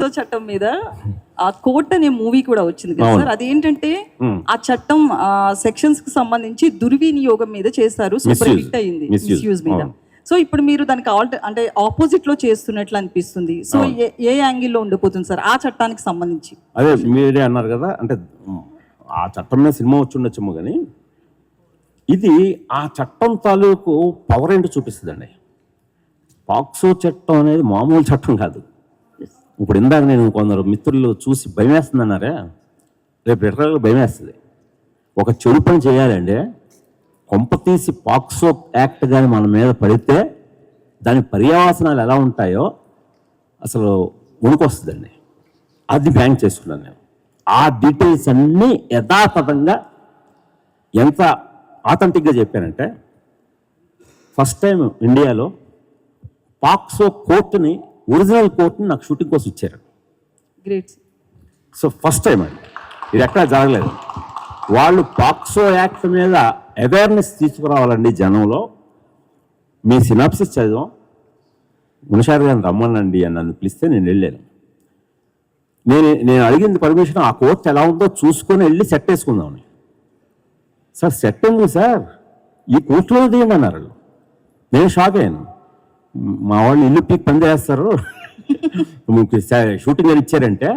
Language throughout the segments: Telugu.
చట్టం మీద ఆ కోర్ట్ అనే మూవీ కూడా వచ్చింది కదా సార్. అదేంటంటే ఆ చట్టం సెక్షన్స్ కి సంబంధించి దుర్వినియోగం మీద చేస్తారు, సూపర్ హిట్ అయింది, మిస్యూజ్ మీద. సో ఇప్పుడు మీరు దానికి అంటే ఆపోజిట్ లో చేస్తున్నట్లు అనిపిస్తుంది. సో ఏ యాంగిల్లో ఉండిపోతుంది సార్ ఆ చట్టానికి సంబంధించి? అదే మీరే అన్నారు కదా, అంటే ఆ చట్టం మీద సినిమా వచ్చి ఉండొచ్చేమో కానీ ఇది ఆ చట్టం తాలూకు పవర్ ఏంటో చూపిస్తుందండి. పాక్సో చట్టం అనేది మామూలు చట్టం కాదు. ఇప్పుడు ఇందాక నేను కొందరు మిత్రులు చూసి భయం వేస్తుంది అన్నారే, రేపు ఎట్లా భయం వేస్తుంది. ఒక చెడు పని చేయాలంటే కొంప తీసి పాక్సో యాక్ట్ కానీ మన మీద పడితే దాని పర్యవసనాలు ఎలా ఉంటాయో అసలు వణుకొస్తుందండి. అది బ్యాంక్ చేసుకున్నాను నేను. ఆ డీటెయిల్స్ అన్నీ యథాతథంగా ఎంత ఆథెంటిక్గా చెప్పానంటే, ఫస్ట్ టైం ఇండియాలో పాక్సో కోర్టుని, ఒరిజినల్ కోర్టుని నాకు షూటింగ్ కోసం ఇచ్చారు. గ్రేట్. సో ఫస్ట్ టైం అండి, ఇది ఎక్కడా జరగలేదు. వాళ్ళు పాక్సో యాక్ట్ మీద అవేర్నెస్ తీసుకురావాలండి జనంలో. మీ సినాప్సిస్ చదివాం, మునిషార్ గారిని రమ్మనండి అని నన్ను పిలిస్తే నేను వెళ్ళాను. నేను అడిగింది పర్మిషన్, ఆ కోర్టు ఎలా ఉందో చూసుకొని వెళ్ళి సెట్ వేసుకుందామని. సార్ సెట్ ఉంది సార్, ఈ కోర్టులో తీయండి అన్నారు. నేను షాక్ అయ్యాను. మా వాళ్ళు ఇల్లు పీక్ పని చేస్తారు, మీకు షూటింగ్ అని ఇచ్చారంటే,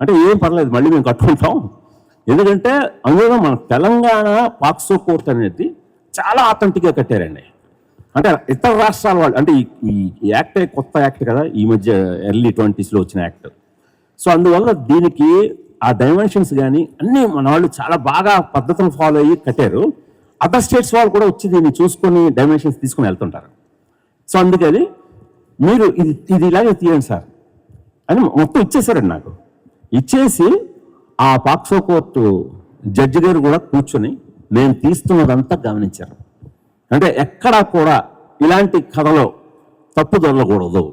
అంటే ఏం పర్లేదు మళ్ళీ మేము కట్టుకుంటాం. ఎందుకంటే అందులో మన తెలంగాణ పాక్సో కోర్ట్ అనేది చాలా ఆథెంటిక్గా కట్టారండి. అంటే ఇతర రాష్ట్రాల వాళ్ళు, అంటే ఈ యాక్ట్ కొత్త యాక్ట్ కదా, ఈ మధ్య ఎర్లీ 20s వచ్చిన యాక్ట్. సో అందువల్ల దీనికి ఆ డైమెన్షన్స్ కానీ అన్నీ మన వాళ్ళు చాలా బాగా పద్ధతులు ఫాలో అయ్యి కట్టారు. అదర్ స్టేట్స్ వాళ్ళు కూడా వచ్చి దీన్ని చూసుకొని డైమెన్షన్స్ తీసుకుని వెళ్తుంటారు. సో అందుకని మీరు ఇది ఇలాగే తీయండి సార్ అని మొత్తం ఇచ్చేసారండి నాకు. ఇచ్చేసి ఆ పాక్సో కోర్టు జడ్జి గారు కూడా కూర్చొని నేను తీస్తున్నదంతా గమనించారు. అంటే ఎక్కడా కూడా ఇలాంటి కథలో తప్పు దొరకకూడదు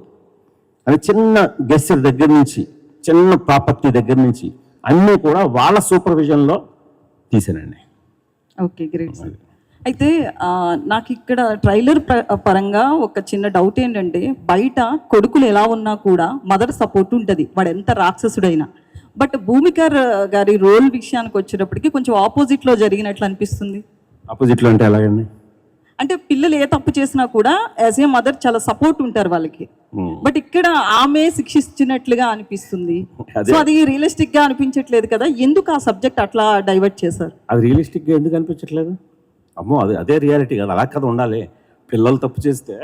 అని చిన్న గెస్చర్ దగ్గర నుంచి, చిన్న ప్రాపర్టీ దగ్గర నుంచి అన్నీ కూడా వాళ్ళ సూపర్విజన్లో తీసానండి. Okay, great sir. అయితే నాకు ఇక్కడ ట్రైలర్ పరంగా ఒక చిన్న డౌట్ ఏంటంటే, బయట కొడుకులు ఎలా ఉన్నా కూడా మదర్ సపోర్ట్ ఉంటుంది, వాడు ఎంత రాక్షసుడైనా. బట్ భూమికర్ గారి రోల్ విషయానికి వచ్చేటప్పటికి కొంచెం ఆపోజిట్లో జరిగినట్లు అనిపిస్తుంది. ఆపోజిట్లో అంటే ఎలాగండి? అంటే పిల్లలు ఏ తప్పు చేసినా కూడా యాజ్ ఏ మదర్ చాలా సపోర్ట్ ఉంటారు వాళ్ళకి. బట్ ఇక్కడ ఆమె శిక్షించినట్లుగా అనిపిస్తుంది. సో అది రియలిస్టిక్ గా అనిపించట్లేదు కదా, ఎందుకు ఆ సబ్జెక్ట్ అట్లా డైవర్ట్ చేశారు? అది రియలిస్టిక్ గా ఎందుకు అనిపించట్లేదు? అమ్మో, అదే రియాలిటీ కదా, అలా కదా ఉండాలి. పిల్లలు తప్పు చేస్తే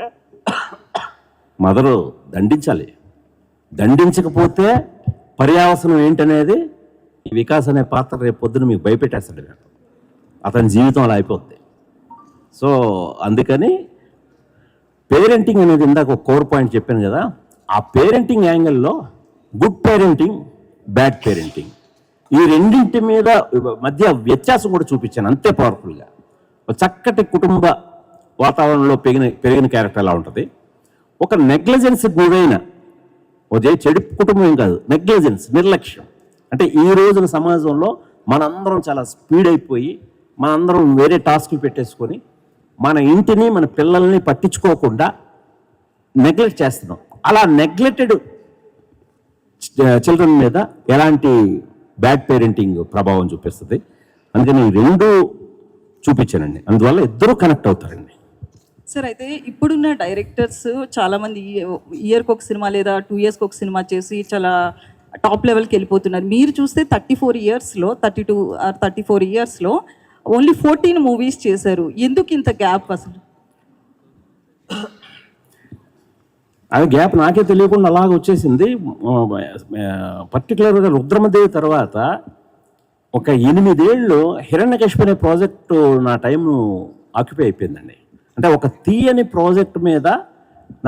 మదరు దండించాలి. దండించకపోతే పర్యావసనం ఏంటనేది ఈ వికాస్ అనే పాత్ర రేపు పొద్దున మీకు భయపెట్టేస్తాడు. అతని జీవితం అలా అయిపోద్ది. సో అందుకని పేరెంటింగ్ అనేది ఇందాక ఒక కోర్ పాయింట్ చెప్పాను కదా, ఆ పేరెంటింగ్ యాంగిల్లో గుడ్ పేరెంటింగ్, బ్యాడ్ పేరెంటింగ్, ఈ రెండింటి మీద మధ్య వ్యత్యాసం కూడా చూపించాను అంతే పవర్ఫుల్గా. ఒక చక్కటి కుటుంబ వాతావరణంలో పెరిగిన క్యారెక్టర్ ఎలా ఉంటుంది, ఒక నెగ్లిజెన్స్ గురైన చెడు కుటుంబం ఏం కాదు, నెగ్లిజెన్స్, నిర్లక్ష్యం. అంటే ఈ రోజున సమాజంలో మనందరం చాలా స్పీడ్ అయిపోయి మనందరం వేరే టాస్క్లు పెట్టేసుకొని మన ఇంటిని, మన పిల్లల్ని పట్టించుకోకుండా నెగ్లెక్ట్ చేస్తున్నాం. అలా నెగ్లెక్టెడ్ చిల్డ్రన్ మీద ఎలాంటి బ్యాడ్ పేరెంటింగ్ ప్రభావం చూపిస్తుంది. అందుకని ఈ రెండు చూపించానండి, అందువల్ల ఇద్దరు కనెక్ట్ అవుతారండి. సార్ అయితే ఇప్పుడున్న డైరెక్టర్స్ చాలామంది ఇయర్కి ఒక సినిమా లేదా 2 yearsకి ఒక సినిమా చేసి చాలా టాప్ లెవెల్కి వెళ్ళిపోతున్నారు. మీరు చూస్తే 34 yearsలో 32 or 34 yearsలో ఓన్లీ 14 మూవీస్ చేశారు. ఎందుకు ఇంత గ్యాప్? అసలు అది గ్యాప్ నాకే తెలియకుండా అలాగ వచ్చేసింది. పర్టికులర్గా రుద్రమదేవి తర్వాత ఒక 8 ఏళ్ళు హిరణ్యకశిపు అనే ప్రాజెక్టు నా టైం ఆక్యుపై అయిపోయిందండి. అంటే ఒక తీయని ప్రాజెక్ట్ మీద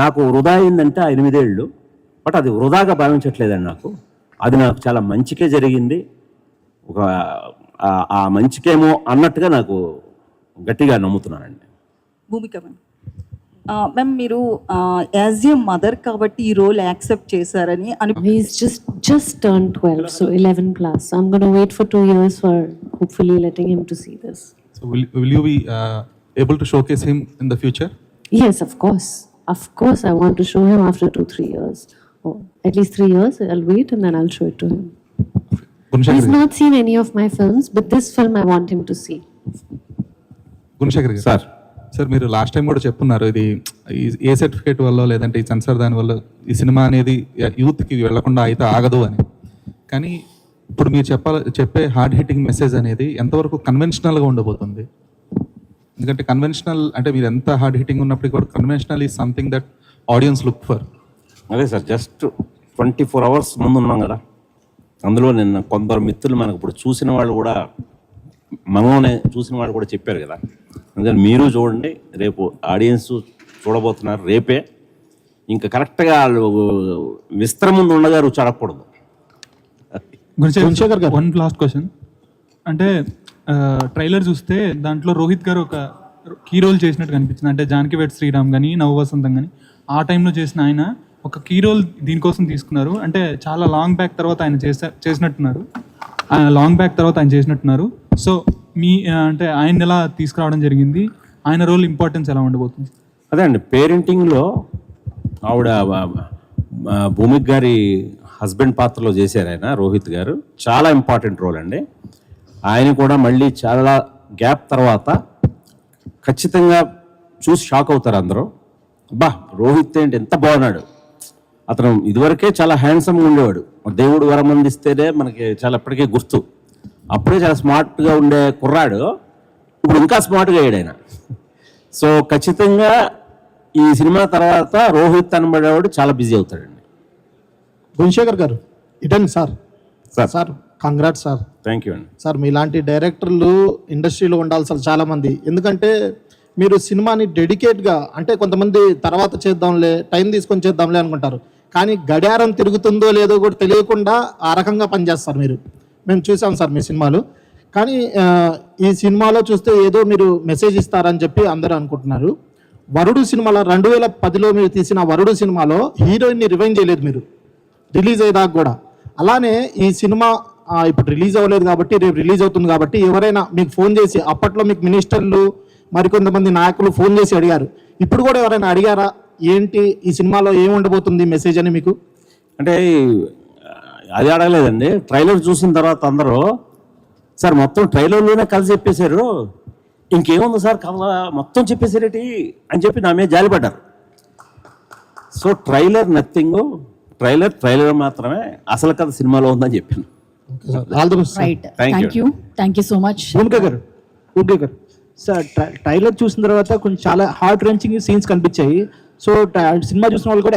నాకు వృధా అయిందంటే ఆ 8 ఏళ్ళు. బట్ అది వృధాగా భావించట్లేదండి నాకు. అది నాకు చాలా మంచికే జరిగింది. ఒక ఆ మంచికేమో అన్నట్టుగా నాకు గట్టిగా నమ్ముతున్నానండి. భూమిక మ్యామ్, మీరు యాజ్ ఏ మదర్ కాబట్టి ఈ రోల్ యాక్సెప్ట్ చేశారని He's just turned 12, so 11 plus. So I'm going to wait for 2 years for hopefully letting him to see this. So will you be able to showcase him in the future? Yes, of course. Of course, I want to show him after 2-3 years. Oh, at least 3 years. I'll wait and then I'll show it to him. Gunshekar He's garu. not seen any of my films, but this film I want him to see. Gunasekhar గారు. సార్ సార్ మీరు లాస్ట్ టైం కూడా చెప్పున్నారు ఇది ఏ సర్టిఫికేట్ వల్ల లేదంటే ఈ సెన్సార్ దాని వల్ల ఈ సినిమా అనేది యూత్కి వెళ్లకుండా అయితే ఆగదు అని. కానీ ఇప్పుడు మీరు చెప్పే హార్డ్ హిట్టింగ్ మెసేజ్ అనేది ఎంతవరకు కన్వెన్షనల్గా ఉండబోతుంది? ఎందుకంటే కన్వెన్షనల్ అంటే మీరు ఎంత హార్డ్ హిట్టింగ్ ఉన్నప్పటికీ కూడా conventional is something that audience look for. అదే సార్, జస్ట్ 24 hours ముందు ఉన్నాం కదా. అందులో నిన్న కొందరు మిత్రులు మనకు ఇప్పుడు చూసిన వాళ్ళు కూడా, మనలోనే చూసిన వాళ్ళు కూడా చెప్పారు కదా. అందుకని మీరు చూడండి, రేపు ఆడియన్స్ చూడబోతున్నారు రేపే. ఇంకా కరెక్ట్గా వాళ్ళు విస్తర ముందు ఉండగా రుచి అడగకూడదు. గుణశేఖర్ గారు, వన్ లాస్ట్ క్వశ్చన్. అంటే ట్రైలర్ చూస్తే దాంట్లో రోహిత్ గారు ఒక కీ రోల్ చేసినట్టు కనిపించింది. అంటే జానకి వెడ్ శ్రీరామ్ కానీ నవ వసంతం కానీ ఆ టైంలో చేసిన ఆయన ఒక కీ రోల్ దీనికోసం తీసుకున్నారు. అంటే చాలా లాంగ్ బ్యాక్ తర్వాత ఆయన చేసినట్టున్నారు. సో మీ అంటే ఆయన ఎలా తీసుకురావడం జరిగింది, ఆయన రోల్ ఇంపార్టెన్స్ ఎలా ఉండబోతుంది? అదే అండి, పేరెంటింగ్లో ఆవిడ భూమిక్ గారి హస్బెండ్ పాత్రలో చేశారు ఆయన, రోహిత్ గారు. చాలా ఇంపార్టెంట్ రోల్ అండి. ఆయన కూడా మళ్ళీ చాలా గ్యాప్ తర్వాత ఖచ్చితంగా చూసి షాక్ అవుతారు అందరూ. బా, రోహిత్ ఏంటి ఎంత బాగున్నాడు. అతను ఇదివరకే చాలా హ్యాండ్సమ్గా ఉండేవాడు. దేవుడు వరం అందిస్తేనే మనకి చాలా ఎప్పటికీ గుర్తు. అప్పుడే చాలా స్మార్ట్గా ఉండే కుర్రాడు, ఇప్పుడు ఇంకా స్మార్ట్గా అయ్యాడు ఆయన. సో ఖచ్చితంగా ఈ సినిమా తర్వాత రోహిత్ అనబడేవాడు చాలా బిజీ అవుతాడండి. గుణశేఖర్ గారు, ఇటండి sir. Sir sir congrats sir. Thank you అండి. సార్ మీలాంటి డైరెక్టర్లు ఇండస్ట్రీలో ఉండాల్సిన చాలామంది. ఎందుకంటే మీరు సినిమాని డెడికేట్గా, అంటే కొంతమంది తర్వాత చేద్దాంలే, టైం తీసుకొని చేద్దాంలే అనుకుంటారు. కానీ గడియారం తిరుగుతుందో లేదో కూడా తెలియకుండా ఆ రకంగా పనిచేస్తారు మీరు. మేము చూసాం సార్ మీ సినిమాలు. కానీ ఈ సినిమాలో చూస్తే ఏదో మీరు మెసేజ్ ఇస్తారని చెప్పి అందరూ అనుకుంటున్నారు. వరుడు సినిమాలో 2010లో మీరు తీసిన వరుడు సినిమాలో హీరోయిన్ని రివైండ్ చేయలేదు మీరు, రిలీజ్ అయ్యేదాకా కూడా. అలానే ఈ సినిమా ఇప్పుడు రిలీజ్ అవ్వలేదు కాబట్టి, రేపు రిలీజ్ అవుతుంది కాబట్టి ఎవరైనా మీకు ఫోన్ చేసి, అప్పట్లో మీకు మినిస్టర్లు మరికొంతమంది నాయకులు ఫోన్ చేసి అడిగారు, ఇప్పుడు కూడా ఎవరైనా అడిగారా ఏంటి ఈ సినిమాలో ఏమి ఉండబోతుంది మెసేజ్ అని మీకు? అంటే అది అడగలేదండి. ట్రైలర్ చూసిన తర్వాత అందరూ సార్ మొత్తం ట్రైలర్లోనే కథ చెప్పేశారు, ఇంకేముంది సార్ కథ మొత్తం చెప్పేసారేటి అని చెప్పి నా మీద జాలిపడ్డారు. సో ట్రైలర్ నథింగ్, ట్రైలర్ మాత్రమే, అసలు కథ సినిమాలో ఉందని చెప్పాను. All the best. Right, Thank thank you so much. Bhumika గారు సార్, ట్రైలర్ చూసిన తర్వాత కొంచెం చాలా హార్ట్ రెంచింగ్ సీన్స్ కనిపించాయి. సో సినిమా చూసిన వాళ్ళు కూడా